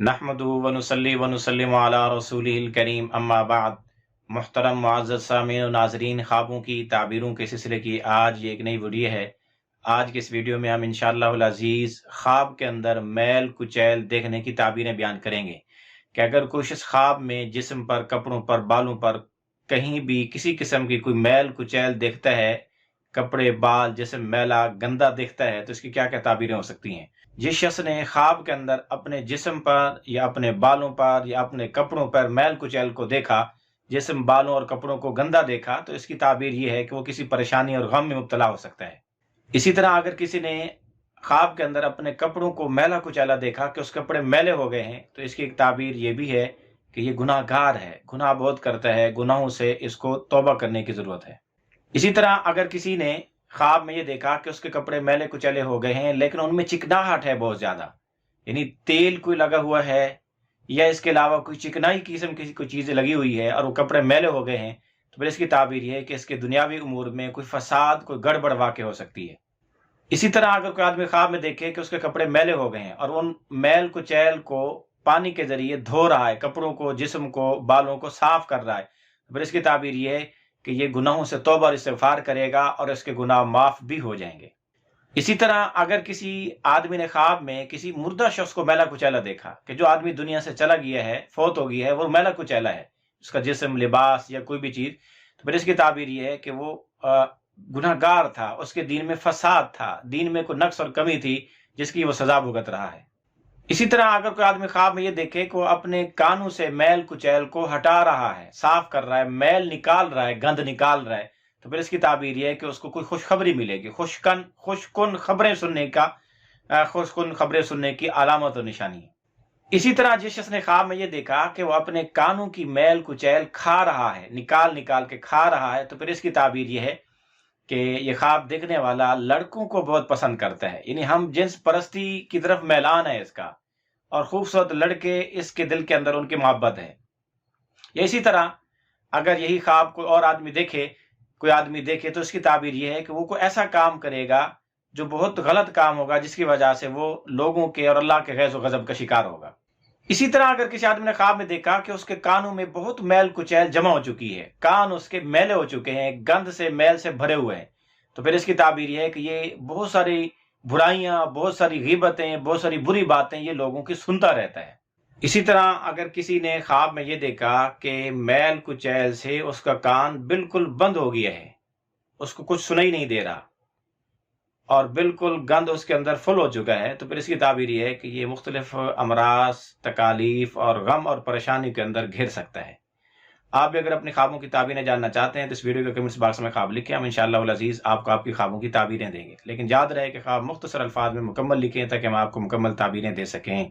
नहमदुहु व नुसल्ली व नुसल्लिमु अला रसूलिहिल करीम अम्मा बाद। मुहतरम मुअज़्ज़ज़ सामीन व नाज़रीन, ख्वाबों की ताबीरों के सिलसिले की आज ये एक नई वीडियो है। आज की इस वीडियो में हम इंशाअल्लाहुल अज़ीज़ ख्वाब के अंदर मैल कुचैल देखने की ताबीरें बयान करेंगे कि अगर कोई शख्स ख्वाब में जिस्म पर, कपड़ों पर, बालों पर कहीं भी किसी किस्म की कोई मैल कुचैल देखता है, कपड़े, बाल, जिस्म मैला गंदा दिखता है, तो इसकी क्या क्या ताबीरें हो सकती हैं। जिस शख्स ने ख्वाब के अंदर अपने जिस्म पर या अपने बालों पर या अपने कपड़ों पर मैल कुचैल को देखा, जिस्म, बालों और कपड़ों को गंदा देखा, तो इसकी ताबीर ये है कि वो किसी परेशानी और गम में मुब्तला हो सकता है। इसी तरह अगर किसी ने ख्वाब के अंदर अपने कपड़ों को मैला कुचैला देखा कि उस कपड़े मैले हो गए हैं, तो इसकी एक ताबीर ये भी है कि ये गुनाहगार है, गुनाह बहुत करता है, गुनाहों से इसको तौबा करने की ज़रूरत है। इसी तरह अगर किसी ने ख्वाब में ये देखा कि उसके कपड़े मैले कुचैले हो गए हैं, लेकिन उनमें चिकनाहट है बहुत ज़्यादा, यानी तेल कोई लगा हुआ है या इसके अलावा कोई चिकनाई किस्म की कोई चीज़ लगी हुई है और वो कपड़े मैले हो गए हैं, तो फिर इसकी ताबीर ये है कि इसके दुनियावी उमूर में कोई फसाद, कोई गड़बड़ वाक़ हो सकती है। इसी तरह अगर कोई आदमी ख्वाब में देखे कि उसके कपड़े मैले हो गए हैं और उन मैल कुचैल को पानी के ज़रिए धो रहा है, कपड़ों को, जिस्म को, बालों को साफ़ कर रहा है, तो फिर इसकी ताबीर ये है कि ये गुनाहों से तौबा और इस्तिग़फ़ार करेगा और इसके गुनाह माफ़ भी हो जाएंगे। इसी तरह अगर किसी आदमी ने ख्वाब में किसी मुर्दा शख्स को मैला कुचैला देखा कि जो आदमी दुनिया से चला गया है, फौत हो गया है, वो मैला कुचैला है, उसका जिस्म, लिबास या कोई भी चीज़, तो फिर इसकी ताबीर ये है कि वो गुनहगार था, उसके दीन में फसाद था, दीन में कोई नक्स और कमी थी जिसकी वो सज़ा भुगत रहा है। इसी तरह अगर कोई आदमी ख्वाब में ये देखे कि वो अपने कानों से मैल कुचैल को हटा रहा है, साफ कर रहा है, मैल निकाल रहा है, गंद निकाल रहा है, तो फिर इसकी ताबीर ये है कि उसको कोई खुशखबरी मिलेगी, खुशकुन खबरें सुनने की अलामत और निशानी है। इसी तरह जिस शख्स ने ख्वाब में ये देखा कि वो अपने कानों की मैल कुचैल खा रहा है, निकाल निकाल के खा रहा है, तो फिर इसकी ताबीर ये है कि ये ख्वाब देखने वाला लड़कों को बहुत पसंद करता है, यानी हम जिन्स परस्ती की तरफ मैलान है इसका, और खूबसूरत लड़के इसके दिल के अंदर उनकी मोहब्बत है। या इसी तरह अगर यही ख्वाब कोई और आदमी देखे, कोई आदमी देखे, तो इसकी ताबीर ये है कि वो कोई ऐसा काम करेगा जो बहुत गलत काम होगा, जिसकी वजह से वो लोगों के और अल्लाह के गैज़ व गज़ब का शिकार होगा। इसी तरह अगर किसी आदमी ने ख्वाब में देखा कि उसके कानों में बहुत मैल कुचैल जमा हो चुकी है, कान उसके मैले हो चुके हैं, गंद से, मैल से भरे हुए हैं, तो फिर इसकी ताबीर ये है कि ये बहुत सारी बुराइयां, बहुत सारी गीबतें, बहुत सारी बुरी बातें ये लोगों की सुनता रहता है। इसी तरह अगर किसी ने ख्वाब में ये देखा कि मैल कुचैल से उसका कान बिल्कुल बंद हो गया है, उसको कुछ सुनाई नहीं दे रहा और बिल्कुल गंद उसके अंदर फुल हो चुका है, तो फिर इसकी ताबीर ये है कि ये मुख्तलिफ अमराज, तकालीफ और गम और परेशानी के अंदर घिर सकता है। आप भी अगर अपनी ख्वाबों की ताबीरें जानना चाहते हैं तो इस वीडियो के कमेंट्स बॉक्स में ख्वाब लिखें, हम इंशाअल्लाह अज़ीज़ आपको आपकी ख्वाबों की ताबीरें देंगे। लेकिन याद रहे कि ख्वाब मुख्तसर अल्फाज में मुकम्मल लिखें ताकि हम आपको मुकम्मल ताबीरें दे सकें।